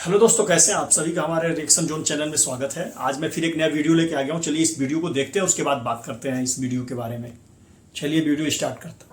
Hello दोस्तों, कैसे हैं आप सभी का हमारे रिएक्शन जोन चैनल में स्वागत है। आज मैं फिर एक नया वीडियो लेके आ गया हूँ। चलिए इस वीडियो को देखते हैं, उसके बाद बात करते हैं इस वीडियो के बारे में। चलिए वीडियो स्टार्ट करते हैं।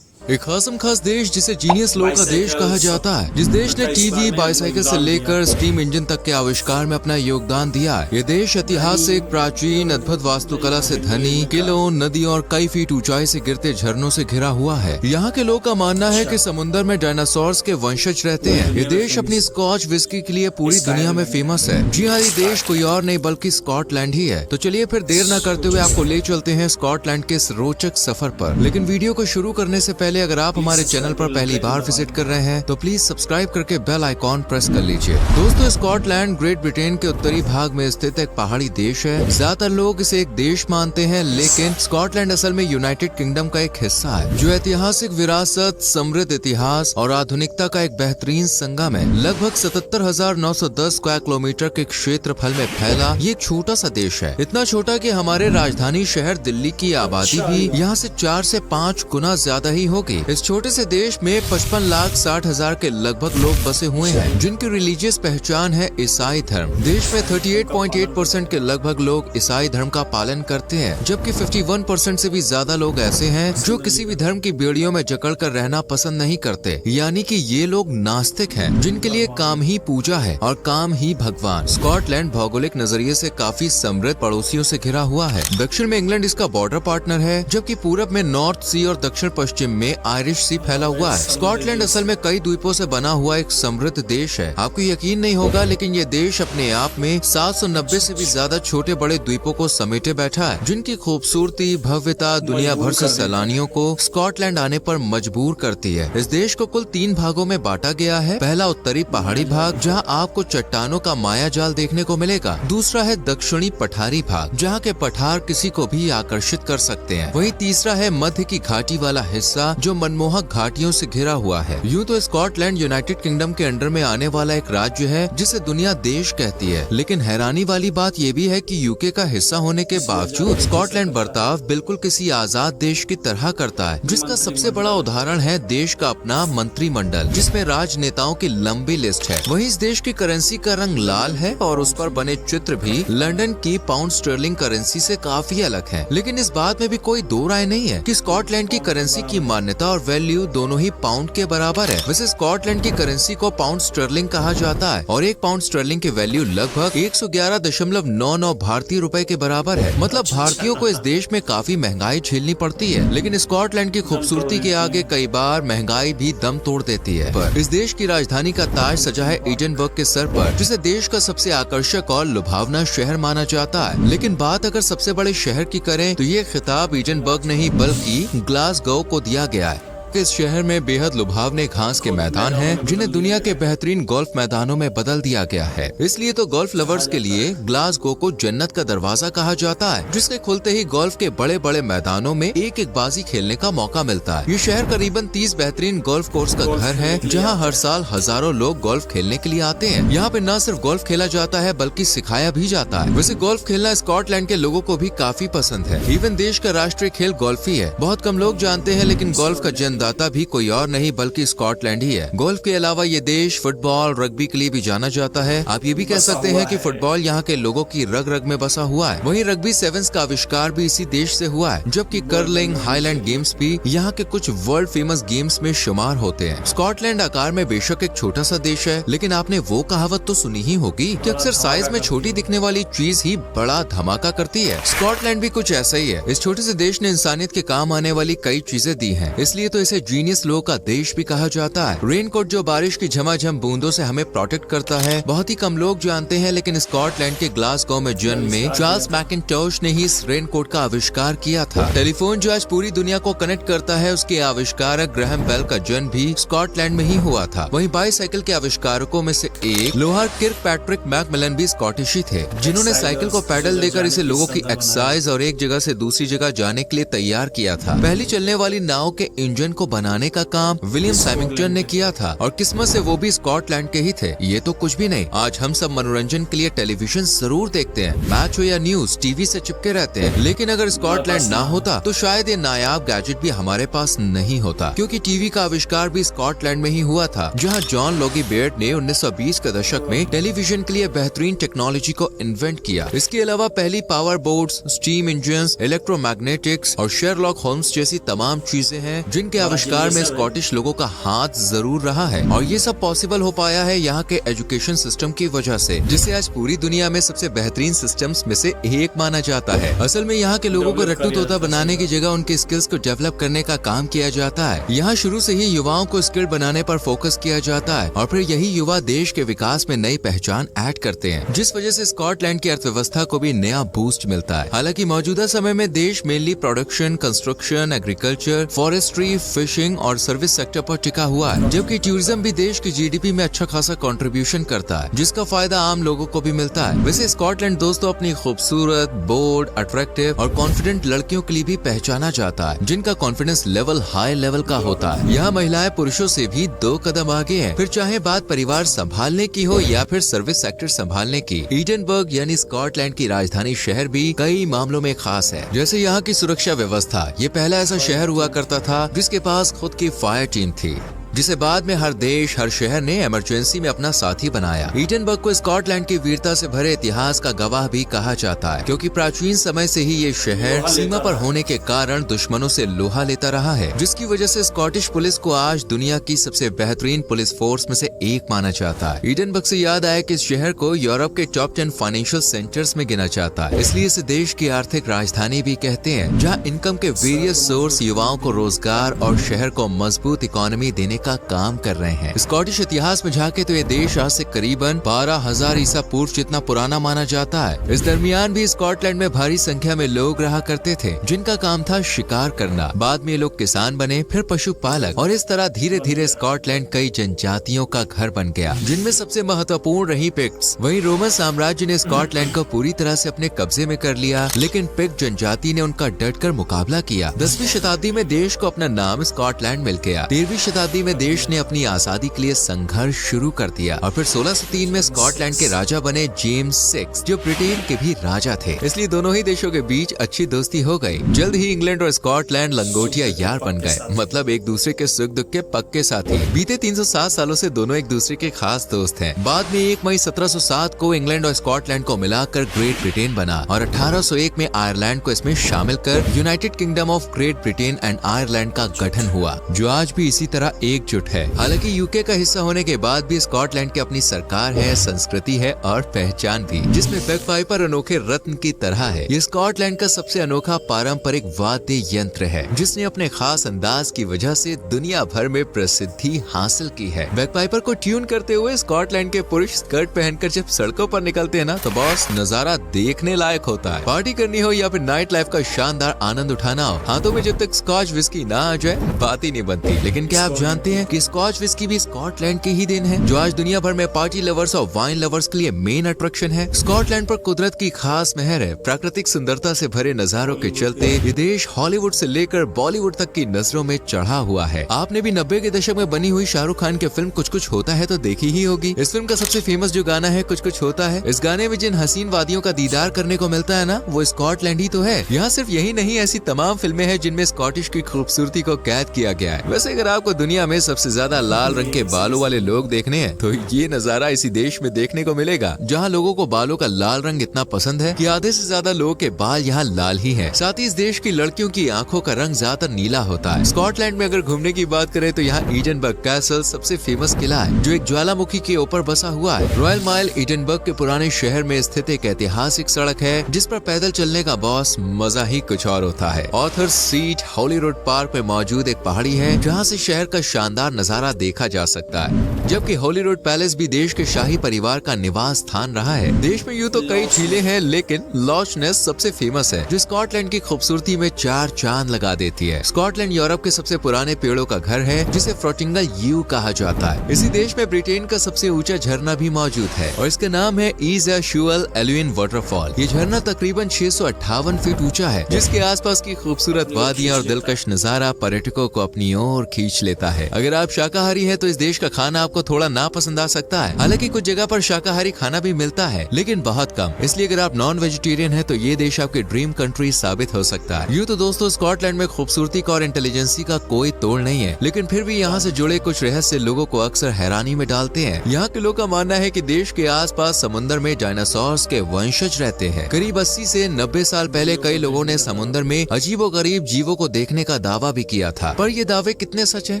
एक खासम खास देश जिसे जीनियस लोगों का देश कहा जाता है, जिस देश ने टीवी, बाईसाइकिल से लेकर स्टीम इंजन तक के आविष्कार में अपना योगदान दिया है। ये देश ऐतिहासिक, प्राचीन, अद्भुत वास्तुकला से धनी, किलों, नदियों और कई फीट ऊंचाई से गिरते झरनों से घिरा हुआ है। यहाँ के लोग का मानना है कि समुद्र में डायनासोर्स के वंशज रहते हैं। ये देश अपनी स्कॉच विस्की के लिए पूरी दुनिया में फेमस है। जी हाँ, ये देश कोई और नहीं बल्कि स्कॉटलैंड ही है। तो चलिए फिर देर न करते हुए आपको ले चलते हैं स्कॉटलैंड के इस रोचक सफर पर। लेकिन वीडियो को शुरू करने से पहले अगर आप हमारे चैनल पर पहली बार विजिट कर रहे हैं तो प्लीज सब्सक्राइब करके बेल आइकॉन प्रेस कर लीजिए। दोस्तों, स्कॉटलैंड ग्रेट ब्रिटेन के उत्तरी भाग में स्थित एक पहाड़ी देश है। ज्यादातर लोग इसे एक देश मानते हैं, लेकिन स्कॉटलैंड असल में यूनाइटेड किंगडम का एक हिस्सा है, जो ऐतिहासिक विरासत, समृद्ध इतिहास और आधुनिकता का एक बेहतरीन संगम है। लगभग 77,910 स्क्वायर किलोमीटर के क्षेत्रफल में फैला ये एक छोटा सा देश है। इतना छोटा कि हमारे राजधानी शहर दिल्ली की आबादी भी यहाँ से 4 से 5 गुना ज्यादा ही होगी। इस छोटे से देश में 55,60,000 के लगभग लोग बसे हुए हैं, जिनकी रिलीजियस पहचान है ईसाई धर्म। देश में 38.8% के लगभग लोग ईसाई धर्म का पालन करते हैं, जबकि 51% से भी ज्यादा लोग ऐसे हैं जो किसी भी धर्म की बेड़ियों में जकड़ कर रहना पसंद नहीं करते। यानी कि ये लोग नास्तिक हैं, जिनके लिए काम ही पूजा है और काम ही भगवान। स्कॉटलैंड भौगोलिक नजरिए से काफी समृद्ध पड़ोसियों से घिरा हुआ है। दक्षिण में इंग्लैंड इसका बॉर्डर पार्टनर है, जबकि पूरब में नॉर्थ सी और दक्षिण पश्चिम में आयरिश सी फैला हुआ है। स्कॉटलैंड असल में कई द्वीपों से बना हुआ एक समृद्ध देश है। आपको यकीन नहीं होगा, लेकिन ये देश अपने आप में 790 से भी ज्यादा छोटे बड़े द्वीपों को समेटे बैठा है, जिनकी खूबसूरती, भव्यता दुनिया भर से सैलानियों को स्कॉटलैंड आने पर मजबूर करती है। इस देश को कुल 3 भागों में बांटा गया है। पहला उत्तरी पहाड़ी भाग, जहाँ आपको चट्टानों का माया जाल देखने को मिलेगा। दूसरा है दक्षिणी पठारी भाग, जहाँ के पठार किसी को भी आकर्षित कर सकते हैं। वहीं तीसरा है मध्य की घाटी वाला हिस्सा, जो मनमोहक घाटियों से घिरा हुआ है। यूं तो स्कॉटलैंड यूनाइटेड किंगडम के अंडर में आने वाला एक राज्य है, जिसे दुनिया देश कहती है। लेकिन हैरानी वाली बात ये भी है कि यूके का हिस्सा होने के बावजूद स्कॉटलैंड बर्ताव बिल्कुल किसी आजाद देश की तरह करता है, जिसका सबसे बड़ा उदाहरण है देश का अपना मंत्रिमंडल, जिसमें राजनेताओं की लंबी लिस्ट है। वहीं इस देश की करेंसी का रंग लाल है और उस पर बने चित्र भी लंदन की पाउंड स्टर्लिंग करेंसी से काफी अलग है। लेकिन इस बात में भी कोई दो राय नहीं है कि स्कॉटलैंड की करेंसी की मान्यता और वैल्यू दोनों ही पाउंड के बराबर है। वैसे स्कॉटलैंड की करेंसी को पाउंड स्टर्लिंग कहा जाता है और एक पाउंड स्टर्लिंग की वैल्यू लगभग 111.99 भारतीय रुपए के बराबर है। मतलब भारतीयों को इस देश में काफी महंगाई झेलनी पड़ती है, लेकिन स्कॉटलैंड की खूबसूरती के आगे कई बार महंगाई भी दम तोड़ देती है। पर इस देश की राजधानी का ताज सजा है एडिनबर्ग के सर पर, जिसे देश का सबसे आकर्षक और लुभावना शहर माना जाता है। लेकिन बात अगर सबसे बड़े शहर की करें तो ये खिताब एडिनबर्ग नहीं बल्कि ग्लासगो को दिया गया है। इस शहर में बेहद लुभावने घास के मैदान हैं, जिन्हें दुनिया के बेहतरीन गोल्फ मैदानों में बदल दिया गया है। इसलिए तो गोल्फ लवर्स के लिए ग्लासगो को जन्नत का दरवाजा कहा जाता है, जिसके खुलते ही गोल्फ के बड़े बड़े मैदानों में एक एक बाजी खेलने का मौका मिलता है। ये शहर करीबन 30 बेहतरीन गोल्फ कोर्स का घर है, जहाँ हर साल हजारों लोग गोल्फ खेलने के लिए आते हैं। यहाँ पे न सिर्फ गोल्फ खेला जाता है बल्कि सिखाया भी जाता है। वैसे गोल्फ खेलना स्कॉटलैंड के लोगों को भी काफी पसंद है। इवन देश का राष्ट्रीय खेल गोल्फ ही है। बहुत कम लोग जानते हैं, लेकिन गोल्फ का जन्मदाता भी कोई और नहीं बल्कि स्कॉटलैंड ही है। गोल्फ के अलावा ये देश फुटबॉल, रग्बी के लिए भी जाना जाता है। आप ये भी कह सकते हैं कि फुटबॉल यहाँ के लोगों की रग रग में बसा हुआ है। वहीं रग्बी सेवन्स का आविष्कार भी इसी देश से हुआ है, जबकि कर्लिंग, हाईलैंड गेम्स भी यहाँ के कुछ वर्ल्ड फेमस गेम्स में शुमार होते हैं। स्कॉटलैंड आकार में बेशक एक छोटा सा देश है, लेकिन आपने वो कहावत तो सुनी ही होगी कि अक्सर साइज में छोटी दिखने वाली चीज ही बड़ा धमाका करती है। स्कॉटलैंड भी कुछ ऐसा ही है। इस छोटे से देश ने इंसानियत के काम आने वाली कई चीजें दी है, इसलिए तो इसे जीनियस लोगों का देश भी कहा जाता है। रेनकोट जो बारिश की झमाझम बूंदों से हमें प्रोटेक्ट करता है, बहुत ही कम लोग जानते हैं, लेकिन स्कॉटलैंड के ग्लासगो में जन्म में चार्ल्स मैकिन्टोश ने ही इस रेनकोट का आविष्कार किया था। टेलीफोन जो आज पूरी दुनिया को कनेक्ट करता है, उसके आविष्कारक ग्राहम बेल का जन्म भी स्कॉटलैंड में ही हुआ था। वहीं बाईसाइकिल के आविष्कारकों में से एक लोहार किर्कपैट्रिक मैकमिलन भी स्कॉटिश ही थे, जिन्होंने साइकिल को पैडल देकर इसे लोगों की एक्सरसाइज और एक जगह से दूसरी जगह जाने के लिए तैयार किया था। पहली चलने वाली नाव के इंजन को बनाने का काम विलियम सैमिंगटन ने किया था, और किस्मत से वो भी स्कॉटलैंड के ही थे। ये तो कुछ भी नहीं, आज हम सब मनोरंजन के लिए टेलीविजन जरूर देखते हैं, मैच हो या न्यूज, टीवी से चिपके रहते हैं। लेकिन अगर स्कॉटलैंड ना होता तो शायद ये नायाब गैजेट भी हमारे पास नहीं होता, क्योंकि टीवी का आविष्कार भी स्कॉटलैंड में ही हुआ था, जहाँ जॉन लोगी बेयर्ड ने 1920 के दशक में टेलीविजन के लिए बेहतरीन टेक्नोलॉजी को इन्वेंट किया। इसके अलावा पहली power boards, steam engines, electromagnetics और शेरलॉक होम्स जैसी तमाम चीजें हैं जिनके आविष्कार में स्कॉटिश लोगों का हाथ जरूर रहा है। और ये सब पॉसिबल हो पाया है यहाँ के एजुकेशन सिस्टम की वजह से, जिसे आज पूरी दुनिया में सबसे बेहतरीन सिस्टम्स में से एक माना जाता है। असल में यहाँ के लोगों को रट्टू तोता बनाने की जगह उनके स्किल्स को डेवलप करने का काम किया जाता है। यहाँ शुरू से ही युवाओं को स्किल बनाने पर फोकस किया जाता है, और फिर यही युवा देश के विकास में नई पहचान ऐड करते हैं, जिस वजह से स्कॉटलैंड की अर्थव्यवस्था को भी नया बूस्ट मिलता है। हालांकि मौजूदा समय में देश mainly production, construction, agriculture, forestry, fishing और सर्विस सेक्टर पर टिका हुआ है, जबकि टूरिज्म भी देश की जीडीपी में अच्छा खासा कंट्रीब्यूशन करता है, जिसका फायदा आम लोगों को भी मिलता है। वैसे स्कॉटलैंड दोस्तों अपनी खूबसूरत, बोल्ड, अट्रैक्टिव और कॉन्फिडेंट लड़कियों के लिए भी पहचाना जाता है, जिनका कॉन्फिडेंस लेवल हाई लेवल का होता है। यहाँ महिलाएं पुरुषों से भी 2 कदम आगे हैं, फिर चाहे बात परिवार संभालने की हो या फिर सर्विस सेक्टर संभालने की। एडिनबर्ग यानी स्कॉटलैंड की राजधानी शहर भी कई मामलों में खास है, जैसे यहाँ की सुरक्षा व्यवस्था। ये पहला ऐसा शहर हुआ करता था जिसके पास खुद की फायर टीम थी, जिसे बाद में हर देश, हर शहर ने इमरजेंसी में अपना साथी बनाया। एडिनबर्ग को स्कॉटलैंड की वीरता से भरे इतिहास का गवाह भी कहा जाता है, क्योंकि प्राचीन समय से ही ये शहर सीमा पर होने के कारण दुश्मनों से लोहा लेता रहा है, जिसकी वजह से स्कॉटिश पुलिस को आज दुनिया की सबसे बेहतरीन पुलिस फोर्स में से एक माना जाता है। एडिनबर्ग से याद आया कि इस शहर को यूरोप के टॉप 10 फाइनेंशियल सेंटर्स में गिना जाता है, इसलिए इसे देश की आर्थिक राजधानी भी कहते हैं, जहाँ इनकम के वेरियस सोर्स युवाओं को रोजगार और शहर को मजबूत इकोनॉमी देने का काम कर रहे हैं। स्कॉटिश इतिहास में झांके तो ये देश आज से करीबन 12,000 ईसा पूर्व जितना पुराना माना जाता है। इस दरमियान भी स्कॉटलैंड में भारी संख्या में लोग रहा करते थे, जिनका काम था शिकार करना। बाद में ये लोग किसान बने, फिर पशुपालक, और इस तरह धीरे धीरे स्कॉटलैंड कई जनजातियों का घर बन गया, जिनमें सबसे महत्वपूर्ण रही पिक्ट्स। वहीं रोमन साम्राज्य ने स्कॉटलैंड को पूरी तरह से अपने कब्जे में कर लिया, लेकिन पिक्ट जनजाति ने उनका डटकर मुकाबला किया। 10वीं शताब्दी में देश को अपना नाम स्कॉटलैंड मिल गया। 13वीं शताब्दी में देश ने अपनी आजादी के लिए संघर्ष शुरू कर दिया, और फिर 1603 में स्कॉटलैंड के राजा बने जेम्स 6, जो ब्रिटेन के भी राजा थे। इसलिए दोनों ही देशों के बीच अच्छी दोस्ती हो गई। जल्द ही इंग्लैंड और स्कॉटलैंड लंगोटिया यार बन गए, मतलब एक दूसरे के सुख दुख के पक्के साथी। बीते 307 सालों से दोनों एक दूसरे के खास दोस्त हैं। बाद में 1 मई 1707 को इंग्लैंड और स्कॉटलैंड को मिलाकर ग्रेट ब्रिटेन बना, और 1801 में आयरलैंड को इसमें शामिल कर United kingdom of great Britain and Ireland का गठन हुआ, जो आज भी इसी तरह एकजुट है। हालांकि यूके का हिस्सा होने के बाद भी स्कॉटलैंड की अपनी सरकार है, संस्कृति है और पहचान भी, जिसमें बैगपाइपर अनोखे रत्न की तरह है। ये स्कॉटलैंड का सबसे अनोखा पारंपरिक वाद्य यंत्र है, जिसने अपने खास अंदाज की वजह से दुनिया भर में प्रसिद्धि हासिल की है। बैगपाइपर को ट्यून करते हुए स्कॉटलैंड के पुरुष स्कर्ट पहनकर जब सड़कों पर निकलते हैं ना, तो बॉस नजारा देखने लायक होता है। पार्टी करनी हो या फिर नाइट लाइफ का शानदार आनंद उठाना हो, हाथों में जब तक स्कॉच विस्की ना आ जाए बात ही नहीं बनती। लेकिन क्या आप जानते हैं कि स्कॉच विस्की भी स्कॉटलैंड के ही देन है, जो आज दुनिया भर में पार्टी लवर्स और वाइन लवर्स के लिए मेन अट्रैक्शन है। स्कॉटलैंड पर कुदरत की खास मेहर है। प्राकृतिक सुंदरता से भरे नजारों के चलते ये देश हॉलीवुड से लेकर बॉलीवुड तक की नजरों में चढ़ा हुआ है। आपने भी 90 के दशक में बनी हुई शाहरुख खान की फिल्म कुछ कुछ होता है तो देखी ही होगी। इस फिल्म का सबसे फेमस जो गाना है कुछ कुछ होता है, इस गाने में जिन हसीन वादियों का दीदार करने को मिलता है ना, वो स्कॉटलैंड ही तो है। यहाँ सिर्फ यही नहीं, ऐसी तमाम फिल्में हैं जिनमें स्कॉटिश की खूबसूरती को कैद किया गया है। वैसे अगर आपको दुनिया में सबसे ज्यादा लाल रंग के बालों वाले लोग देखने हैं तो ये नजारा इसी देश में देखने को मिलेगा, जहाँ लोगों को बालों का लाल रंग इतना पसंद है कि आधे से ज्यादा लोगों के बाल यहाँ लाल ही हैं। साथ ही इस देश की लड़कियों की आंखों का रंग ज्यादातर नीला होता है। स्कॉटलैंड में अगर घूमने की बात करें तो यहाँ एडिनबर्ग कैसल सबसे फेमस किला है, जो एक ज्वालामुखी के ऊपर बसा हुआ है। रॉयल माइल एडिनबर्ग के पुराने शहर में स्थित एक ऐतिहासिक सड़क है, जिस पर पैदल चलने का बॉस मजा ही कुछ और होता है। ऑथर सीट हॉली रोड पार्क में मौजूद एक पहाड़ी है, जहाँ से शहर का शानदार नजारा देखा जा सकता है। जबकि हॉलीवुड पैलेस भी देश के शाही परिवार का निवास स्थान रहा है। देश में यूँ तो कई झीलें हैं, लेकिन लॉच नेस सबसे फेमस है, जो स्कॉटलैंड की खूबसूरती में 4 चांद लगा देती है। स्कॉटलैंड यूरोप के सबसे पुराने पेड़ों का घर है, जिसे फ्रोटिंगल यू कहा जाता है। इसी देश में ब्रिटेन का सबसे ऊंचा झरना भी मौजूद है और इसका नाम है ईज़ा शुअल एल्विन वाटरफॉल। ये झरना तकरीबन 658 फीट ऊंचा है, जिसके आसपास की खूबसूरत वादियां और दिलकश नजारा पर्यटकों को अपनी ओर खींच लेता है। अगर आप शाकाहारी हैं तो इस देश का खाना आपको थोड़ा नापसंद आ सकता है। हालांकि कुछ जगह पर शाकाहारी खाना भी मिलता है, लेकिन बहुत कम। इसलिए अगर आप नॉन वेजिटेरियन हैं तो ये देश आपकी ड्रीम कंट्री साबित हो सकता है। यूँ तो दोस्तों स्कॉटलैंड में खूबसूरती का और इंटेलिजेंसी का कोई तोड़ नहीं है, लेकिन फिर भी यहाँ से जुड़े कुछ रहस्य लोगों को अक्सर हैरानी में डालते हैं। यहाँ के लोग का मानना है कि देश के आसपास समुद्र में डायनासोर्स के वंशज रहते हैं। करीब 80 से 90 साल पहले कई लोगों ने समुद्र में अजीबोगरीब जीवों को देखने का दावा भी किया था, पर ये दावे कितने सच हैं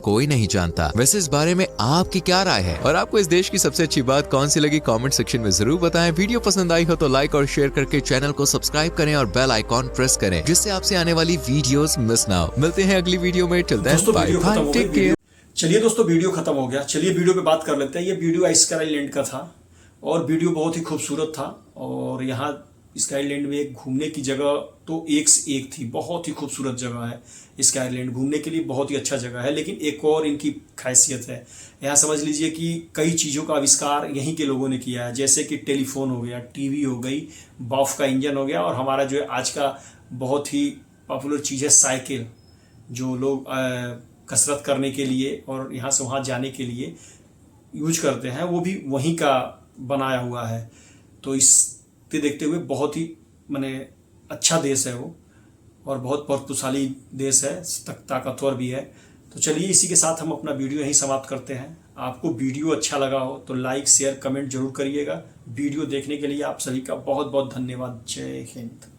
कोई नहीं जानता। वैसे इस बारे में आपकी क्या राय है और आपको इस देश की सबसे अच्छी बात कौन सी लगी, कमेंट सेक्शन में जरूर बताएं। वीडियो पसंद आई हो तो लाइक और शेयर करके चैनल को सब्सक्राइब करें और बेल आइकॉन प्रेस करें, जिससे आपसे आने वाली वीडियोस मिस ना हो। मिलते हैं अगली वीडियो में। Till then bye bye, take care. चलिए दोस्तों, वीडियो खत्म हो गया। चलिए वीडियो पे बात कर लेते हैं। ये वीडियो स्काईलैंड का था और वीडियो बहुत ही खूबसूरत था। और यहाँ स्काईलैंड में घूमने की जगह तो एक से एक थी। बहुत ही खूबसूरत जगह है स्काईलैंड, घूमने के लिए बहुत ही अच्छा जगह है। लेकिन एक और इनकी खासियत है, यहाँ समझ लीजिए कि कई चीज़ों का आविष्कार यहीं के लोगों ने किया है, जैसे कि टेलीफोन हो गया, टीवी हो गई, बर्फ का इंजन हो गया, और हमारा जो है आज का बहुत ही पॉपुलर चीज़ है साइकिल, जो लोग कसरत करने के लिए और यहाँ से वहाँ जाने के लिए यूज करते हैं, वो भी वहीं का बनाया हुआ है। तो इससे देखते हुए बहुत ही अच्छा देश है वो, और बहुत प्रतिशाली देश है, ताकतवर भी है। तो चलिए इसी के साथ हम अपना वीडियो यहीं समाप्त करते हैं। आपको वीडियो अच्छा लगा हो तो लाइक शेयर कमेंट जरूर करिएगा। वीडियो देखने के लिए आप सभी का बहुत बहुत धन्यवाद। जय हिंद।